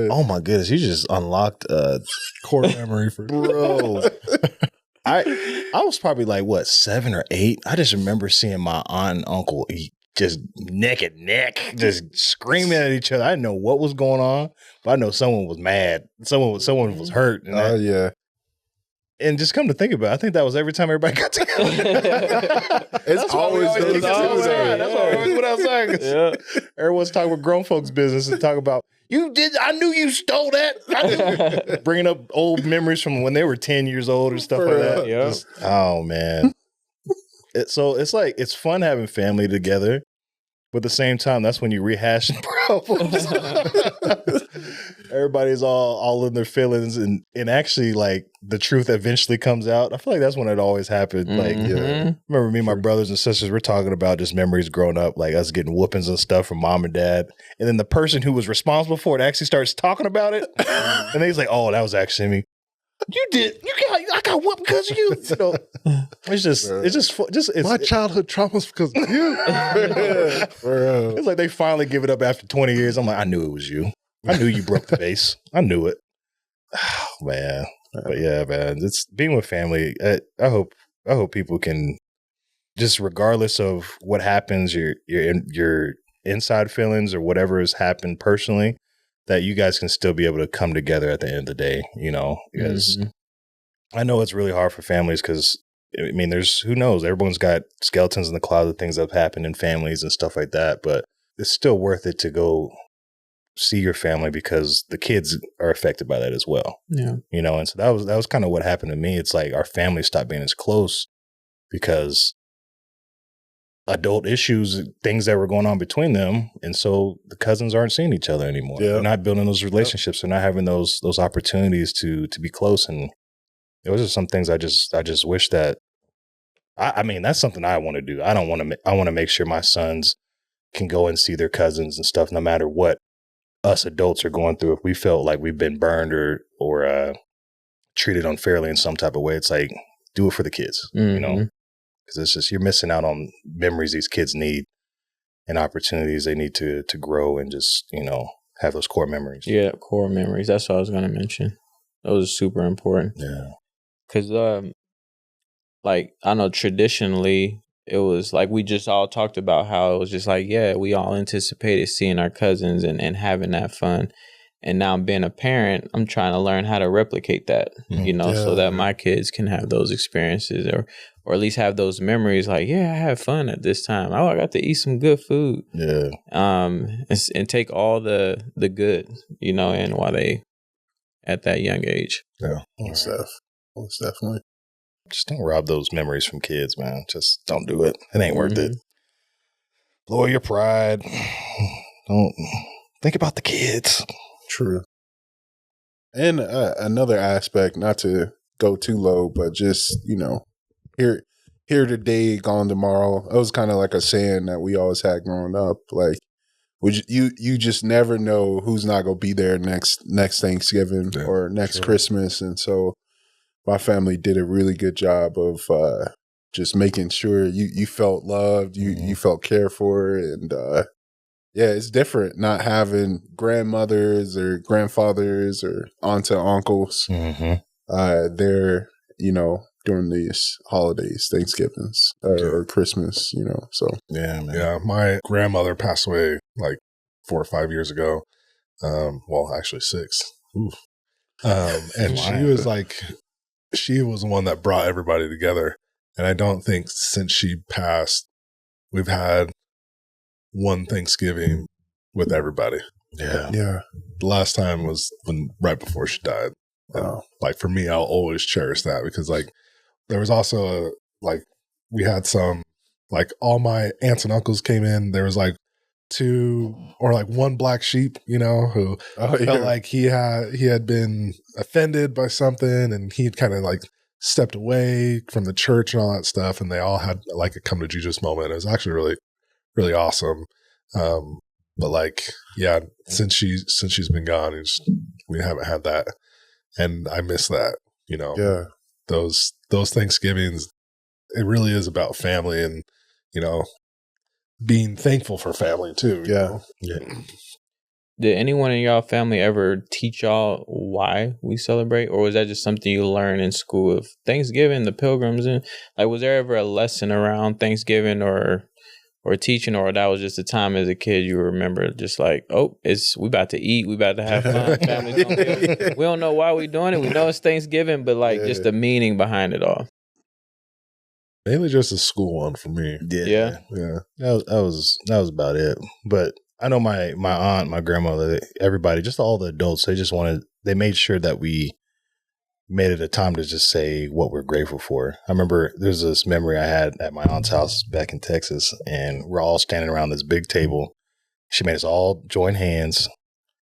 Oh my goodness, you just unlocked a core memory for bro. I was probably like 7 or 8. I just remember seeing my aunt and uncle just neck and neck, just screaming at each other. I didn't know what was going on, but I know someone was mad. Someone was hurt. And yeah. And just come to think about it, I think that was every time everybody got together. It's always those outside. That's why we always went outside. Yeah. Everyone's talking about grown folks' business and talk about, I knew you stole that. Bringing up old memories from when they were 10 years old or stuff like that. Yeah. Oh, man. So it's like, it's fun having family together, But at the same time, that's when you rehash problems. Everybody's all in their feelings, and actually, like, the truth eventually comes out. I feel like that's when it always happened. Like, I remember me and my brothers and sisters, we're talking about just memories growing up, like us getting whoopings and stuff from mom and dad. And then the person who was responsible for it actually starts talking about it. And he's like, oh, that was actually me. I got whooped because of you. You know, it's my childhood traumas because of you. It's like they finally give it up after 20 years. I'm like, I knew it was you. I knew you broke the vase. I knew it. Oh, man. But yeah, man, it's being with family. I hope people can just, regardless of what happens, your inside feelings or whatever has happened personally, that you guys can still be able to come together at the end of the day, you know, because I know it's really hard for families because, I mean, who knows? Everyone's got skeletons in the closet of things that have happened in families and stuff like that, but it's still worth it to go see your family because the kids are affected by that as well. Yeah. You know, and so that was kind of what happened to me. It's like our family stopped being as close because adult issues, things that were going on between them. And so the cousins aren't seeing each other anymore. Yeah. They're not building those relationships. They're not having those opportunities to be close. And those are some things I just wish that, I mean, that's something I want to do. I want to make sure my sons can go and see their cousins and stuff, no matter what us adults are going through. If we felt like we've been burned or treated unfairly in some type of way, it's like, do it for the kids, you know? Because it's just, you're missing out on memories these kids need and opportunities they need to grow and just, you know, have those core memories. Yeah, core memories. That's what I was going to mention. Those are super important. Yeah. Because, like, I know traditionally it was like we just all talked about how it was just like, yeah, we all anticipated seeing our cousins and having that fun. And now being a parent, I'm trying to learn how to replicate that, you know, so that my kids can have those experiences or at least have those memories like, yeah, I had fun at this time. Oh, I got to eat some good food. Yeah. And take all the good, you know, and while they at that young age. Yeah. Most definitely. Just don't rob those memories from kids, man. Just don't do it. It ain't worth it. Lower your pride. Don't think about the kids. True. And another aspect, not to go too low, but just, you know, here today, gone tomorrow. It was kind of like a saying that we always had growing up. Like, you just never know who's not gonna be there next Thanksgiving or next Christmas, and so my family did a really good job of just making sure you felt loved, you felt cared for, and yeah, it's different not having grandmothers or grandfathers or aunts and uncles there, you know, during these holidays, Thanksgivings or Christmas, you know. So yeah, man. Yeah, my grandmother passed away like 4 or 5 years ago. Well, actually 6. And she was like, she was the one that brought everybody together. And I don't think since she passed, we've had one Thanksgiving with everybody. Yeah. yeah, The last time was right before she died. Like for me, I'll always cherish that because like there was also we had some, like all my aunts and uncles came in. There was like 2 or like 1 black sheep, you know, who felt like he had been offended by something and he'd kind of like stepped away from the church and all that stuff. And they all had like a come to Jesus moment. It was actually really, really awesome. But like, yeah, since she's been gone, we haven't had that. And I miss that, you know. yeah. Those Thanksgivings, it really is about family and, you know, being thankful for family too. Yeah. Yeah. Did anyone in y'all family ever teach y'all why we celebrate, or was that just something you learn in school of Thanksgiving, the Pilgrims, and like was there ever a lesson around Thanksgiving or teaching, or that was just a time as a kid you remember just like, oh, we about to eat, we about to have fun, family's gonna be, we don't know why we doing it, we know it's Thanksgiving, but like just the meaning behind it all. Mainly just a school one for me. Yeah. That was about it. But I know my aunt, my grandmother, everybody, just all the adults, they made sure that we made it a time to just say what we're grateful for. I remember there's this memory I had at my aunt's house back in Texas, and we're all standing around this big table. She made us all join hands,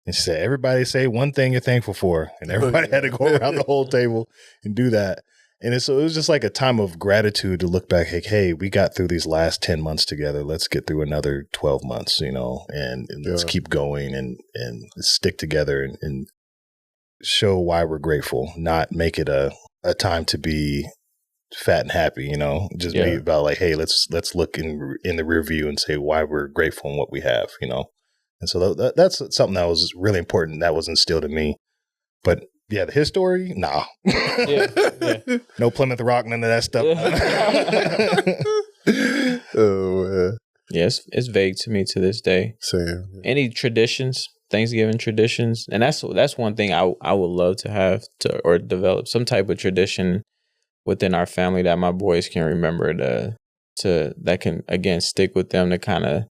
and she said, everybody say one thing you're thankful for. And everybody had to go around the whole table and do that. And so it was just like a time of gratitude to look back, like, hey, we got through these last 10 months together. Let's get through another 12 months, and let's keep going and stick together and show why we're grateful, not make it a time to be fat and happy, just be about like, hey, let's look in the rear view and say why we're grateful and what we have, And so that's something that was really important that was instilled in me. But yeah, the history, nah. No Plymouth Rock, none of that stuff. Yes, it's vague to me to this day. Same. Any traditions? Thanksgiving traditions, and that's one thing I would love to have or develop some type of tradition within our family that my boys can remember that can again stick with them to kind of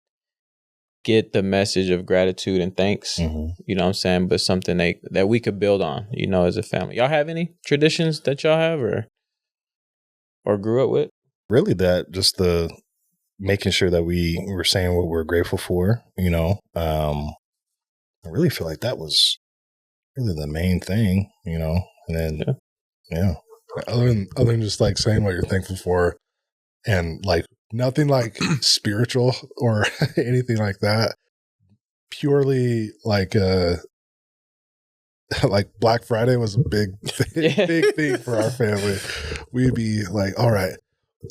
get the message of gratitude and thanks. You know what I'm saying? But something that we could build on, as a family. Y'all have any traditions that y'all have or grew up with? Really, that just the making sure that we were saying what we're grateful for. I really feel like that was really the main thing, and then, Other than just like saying what you're thankful for and like nothing like spiritual or anything like that, purely like Black Friday was a big thing for our family. We'd be like, all right,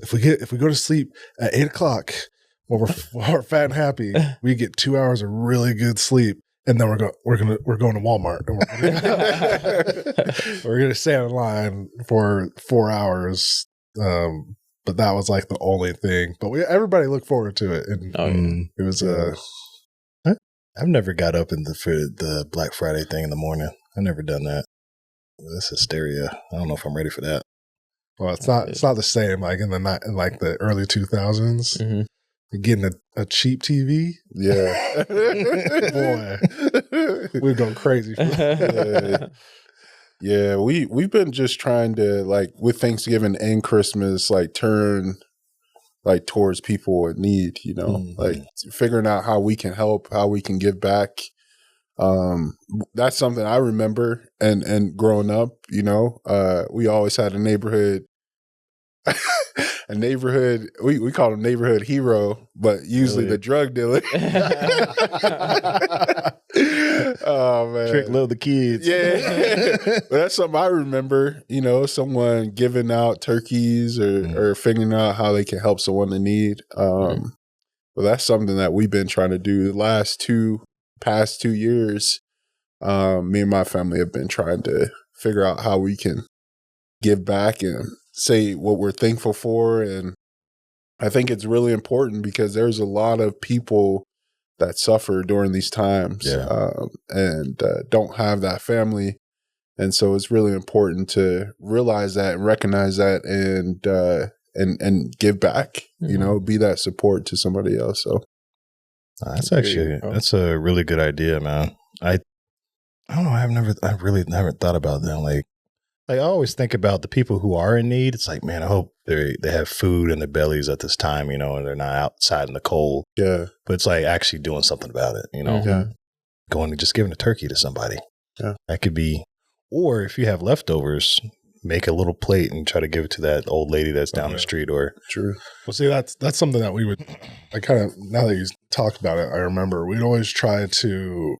if we go to sleep at 8:00 when we're fat and happy, we get 2 hours of really good sleep. And then we're going to Walmart and we're going to stand in line for 4 hours. But that was like the only thing. But everybody looked forward to it, and it was. I've never got up for the Black Friday thing in the morning. I've never done that. That's hysteria. I don't know if I'm ready for that. Well, it's not the same. Like in the early 2000s. Mm-hmm. Getting a cheap TV, boy, we've gone crazy. We've been just trying to like with Thanksgiving and Christmas, like turn like towards people in need. Like figuring out how we can help, how we can give back. That's something I remember, and growing up, we always had a neighborhood. We call him neighborhood hero, but usually the drug dealer. Oh man, trick little kids. Yeah, but that's something I remember. Someone giving out turkeys or figuring out how they can help someone in need. Well, that's something that we've been trying to do the past 2 years. Me and my family have been trying to figure out how we can give back and say what we're thankful for. And I think it's really important because there's a lot of people that suffer during these times and don't have that family. And so it's really important to realize that and recognize that and give back, be that support to somebody else. So that's a really good idea, man. I don't know. I really never thought about that. Like I always think about the people who are in need. It's like, man, I hope they have food in their bellies at this time, and they're not outside in the cold. Yeah. But it's like actually doing something about it, going and just giving a turkey to somebody. Yeah. That could be, or if you have leftovers, make a little plate and try to give it to that old lady that's down the street. Or true. Well, see, that's something that we would, now that you talk about it, I remember we'd always try to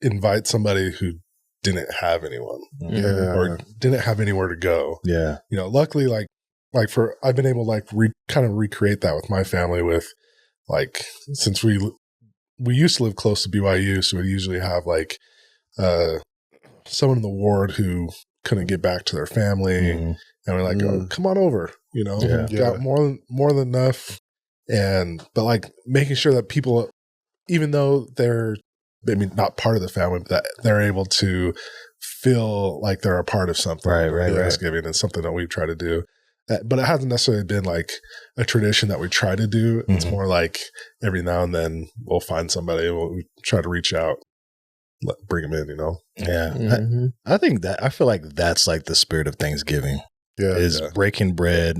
invite somebody who didn't have anyone or didn't have anywhere to go. Yeah. Luckily, I've been able to kind of recreate that with my family with since we used to live close to BYU, so we usually have someone in the ward who couldn't get back to their family, and we're like, oh, come on over, got more than enough. But making sure that people, even though they're not part of the family, but that they're able to feel like they're a part of something. Right. Thanksgiving is something that we try to do. But it hasn't necessarily been a tradition that we try to do. It's more like every now and then we'll find somebody and we'll try to reach out. bring them in, you know? Yeah. Mhm. I feel like that's like the spirit of Thanksgiving Yeah. is breaking bread,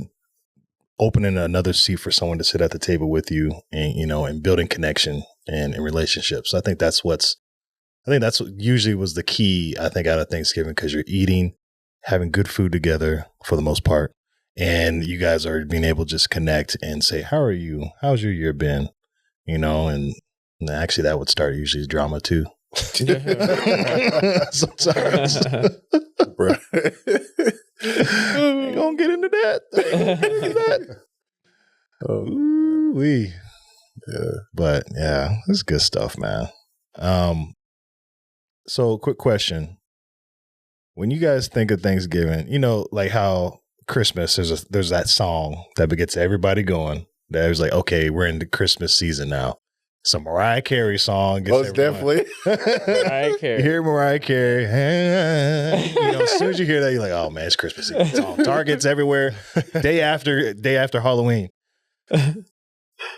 opening another seat for someone to sit at the table with you and, you know, and building connection and relationships. I think that's what usually was the key, I think, out of Thanksgiving, because you're eating, having good food together for the most part. And you guys are being able to just connect and say, how are you? How's your year been? You know, and actually that would start usually drama too. Sometimes. Bro. Ain't gonna get into that. Ooh-wee. Yeah. But yeah, it's good stuff, man. So quick question. When you guys think of Thanksgiving, you know, like how Christmas, there's that song that gets everybody going. That was like, okay, we're in the Christmas season now. It's a Mariah Carey song. Most definitely. Mariah Carey. You hear Mariah Carey. You know, as soon as you hear that, you're like, oh man, it's Christmas season. It's on Targets everywhere. Day after Halloween.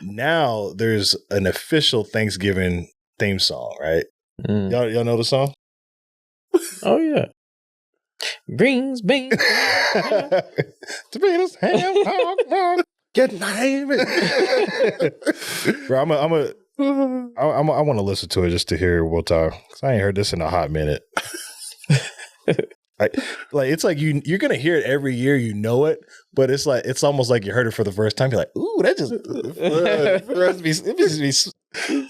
Now there's an official Thanksgiving theme song, right? Mm. Y'all know the song? Oh yeah. Greens, beans. Tomatoes, ham, hog, get name it. Bro, I want to listen to it just to hear Will talk, because I ain't heard this in a hot minute. Like it's like you're gonna hear it every year, you know it, but it's almost like you heard it for the first time. You're like, ooh, that just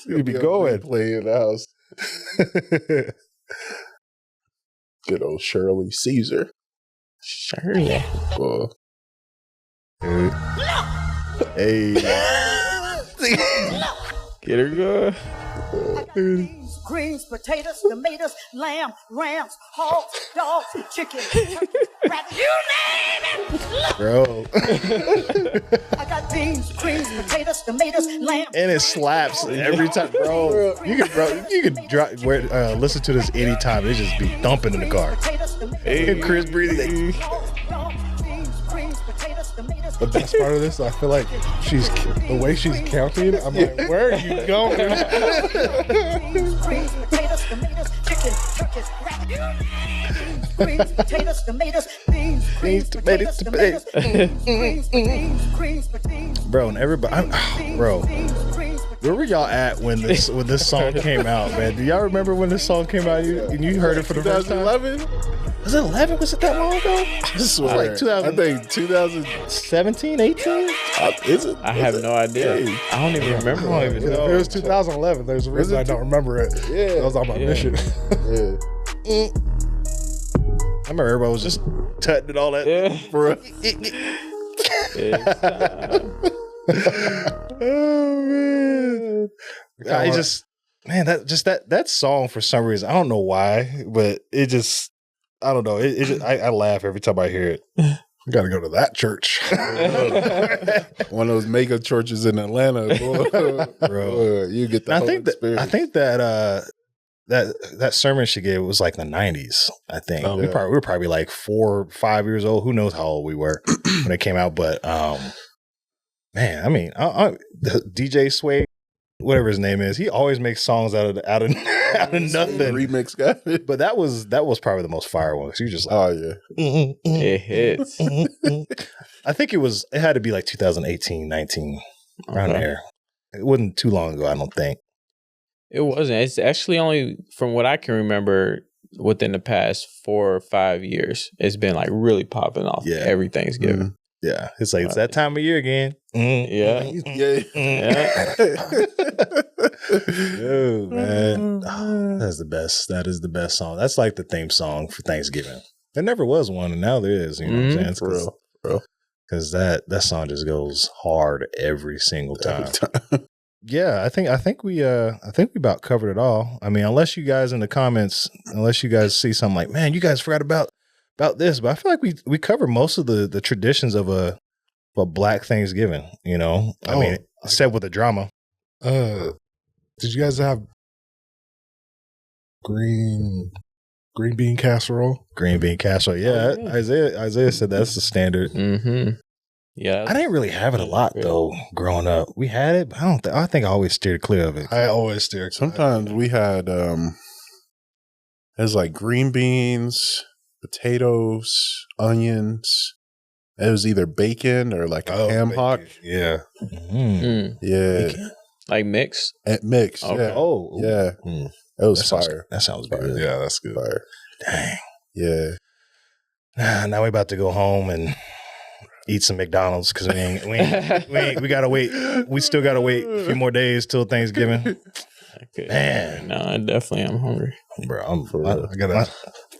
it'd be going. Play in the house. Good old Shirley Caesar. Shirley. Hey. Get her good. Beans, greens, potatoes, tomatoes, lamb, rams, hogs, dogs, chicken, turkey, rabbit, you name it. Bro. I got beans, greens, potatoes, tomatoes, lamb. And it slaps every time, bro. You could listen to this anytime. It just be thumping in the car. And Chris breathing. The best part of this, I feel like the way she's counting, I'm like, where are you going? Greens, potatoes, tomatoes, chicken, turkey, rabbit, you name it. Greens, potatoes, tomatoes, beans, greens, potatoes, tomatoes, greens, potatoes. Bro, and everybody, bro, where were y'all at when this song came out, man? Do y'all remember when this song came out and you heard it for the first time? 2011? Was it 11? Was it that long ago? I swear. Like 2000. I think 2017, 18? Is it? I have no idea. Hey. I don't even remember. I don't even know. If it was 2011, there's a reason I don't remember it. Yeah. I was on my mission. Yeah. I remember everybody was just tutting and all that. Yeah. Bro. Oh man. I just, man, that song for some reason, I don't know why, but it just, I don't know. I laugh every time I hear it. We got to go to that church. One of those mega churches in Atlanta, boy. Bro. You get the I whole think experience. that sermon she gave was like in the 90s, I think. Oh, we yeah. were probably like 4 or 5 years old. Who knows how old we were when it came out, but man, I mean, the DJ Sway, whatever his name is, he always makes songs out of nothing. Remix guy. But that was probably the most fire one. 'Cause you just like, Oh yeah. It hits. I think it had to be like 2018, 19, around Okay. there. It wasn't too long ago, I don't think. It wasn't. It's actually only from what I can remember within the past 4 or 5 years. It's been like really popping off every Thanksgiving. Yeah, it's like, it's that time of year again. Yeah. Yeah. Oh, man. That's the best. That is the best song. That's like the theme song for Thanksgiving. There never was one, and now there is. You know what I'm saying? For real. Bro. Because that song just goes hard every single time. Yeah, I think we about covered it all. I mean, unless you guys in the comments, see something like, man, you guys forgot about this, but I feel like we cover most of the traditions of a Black Thanksgiving. You know, I mean, except with the drama. Did you guys have green bean casserole? Green bean casserole, yeah. Oh, yeah. Isaiah said that's the standard. Mm-hmm. Yeah. I didn't really have it a lot though growing up. We had it, but I think I always steered clear of it. I always steer. Sometimes we had It was like green beans, potatoes, onions. It was either bacon or like a ham hock. Yeah. Yeah. Like mix. And mixed. Okay. Yeah. Oh, Yeah. Mm. It was fire. That sounds Fire. good. Yeah, that's good. Fire. Dang. Yeah. Now we about to go home and eat some McDonald's because we gotta wait. We still gotta wait a few more days till Thanksgiving. Man. No, I definitely am hungry. Bro, I gotta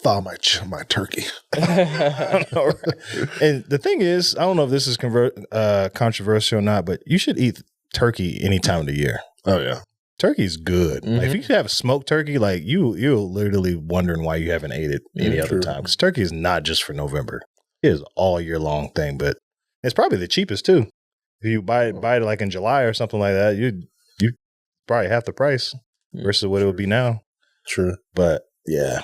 thaw my turkey. I know, right? And the thing is, I don't know if this is controversial or not, but you should eat turkey any time of the year. Oh yeah. Turkey's good. Like, if you have a smoked turkey, like you're literally wondering why you haven't ate it any other time. Because turkey is not just for November; it is all year long thing. But it's probably the cheapest too. If you buy it like in July or something like that, you probably half the price versus what it would be now. True. But yeah,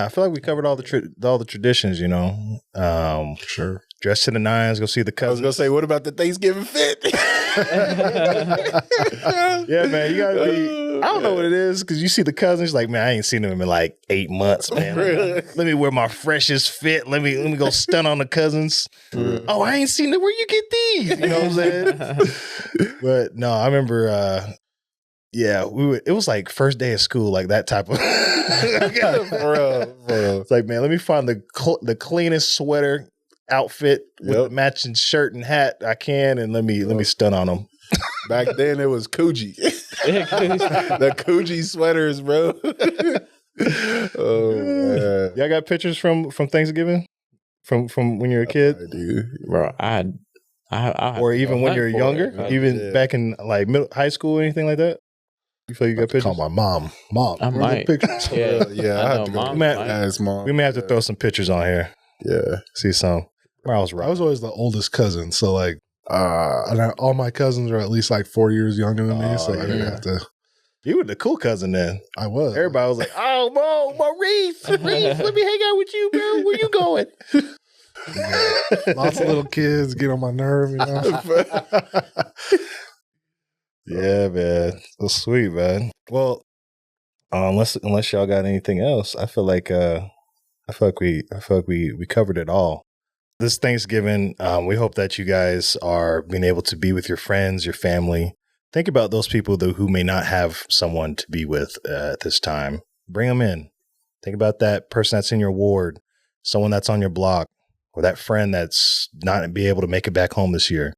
I feel like we covered all the traditions. You know, Sure. dress to the nines, go see the I was cousins. gonna say, what about the Thanksgiving fit? Yeah, man, you gotta be. I don't know what it is because you see the cousins, like, man, I ain't seen them in like 8 months, man. Really? Let me wear my freshest fit. Let me go stun on the cousins. Oh, I ain't seen them. Where you get these? You know what I'm saying? But no, I remember. Yeah, it was like first day of school, like that type of. Bro. It's like, man, let me find the cleanest sweater outfit with the matching shirt and hat I can, and let me stun on them. Back then it was Coogee. The Coogee sweaters, bro. Oh man. Y'all got pictures from Thanksgiving? From when you were a kid? I do. Bro, I Or even when you're younger? Even back in like high school or anything like that? You feel you got pictures? Call my mom. Mom, I where are the might. pictures? Yeah, I I have know to mom go. might. Ask mom. We may have to throw some pictures on here. Yeah. See some. I was right. I was always the oldest cousin, so like all my cousins are at least like 4 years younger than me, so I didn't have to. You were the cool cousin then. I was. Everybody was like, "Oh, Maurice, let me hang out with you, bro. Where you going?" Lots of little kids get on my nerve, you know. Yeah, man. So sweet, man. Well, unless y'all got anything else, I feel like we covered it all. This Thanksgiving, we hope that you guys are being able to be with your friends, your family. Think about those people who may not have someone to be with at this time. Bring them in. Think about that person that's in your ward, someone that's on your block, or that friend that's not be able to make it back home this year.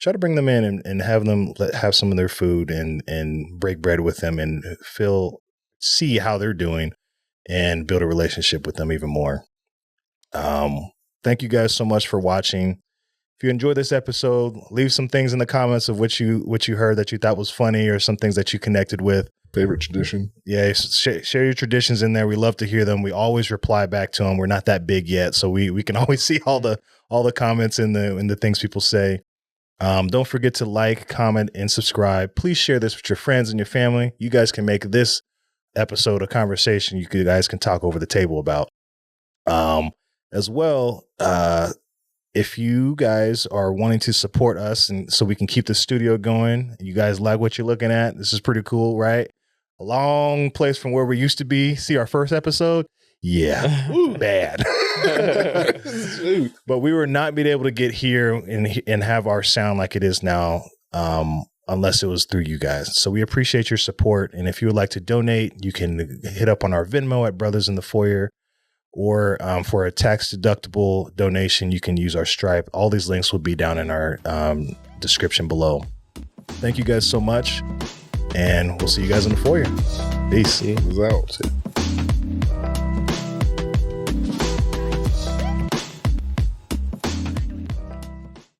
Try to bring them in and have them have some of their food and break bread with them and see how they're doing and build a relationship with them even more. Thank you guys so much for watching. If you enjoyed this episode, leave some things in the comments of what you heard that you thought was funny or some things that you connected with. Favorite tradition. Yeah, share your traditions in there. We love to hear them. We always reply back to them. We're not that big yet, so we can always see all the comments and the things people say. Don't forget to like, comment, and subscribe. Please share this with your friends and your family. You guys can make this episode a conversation you guys can talk over the table about. As well, if you guys are wanting to support us and so we can keep the studio going, you guys like what you're looking at, this is pretty cool, right? A long place from where we used to be. See our first episode? Yeah, bad. But we were not being able to get here and have our sound like it is now unless it was through you guys. So we appreciate your support. And if you would like to donate, you can hit up on our Venmo at Brothers in the Foyer. Or for a tax-deductible donation, you can use our Stripe. All these links will be down in our description below. Thank you guys so much, and we'll see you guys in the foyer. Peace. It was out.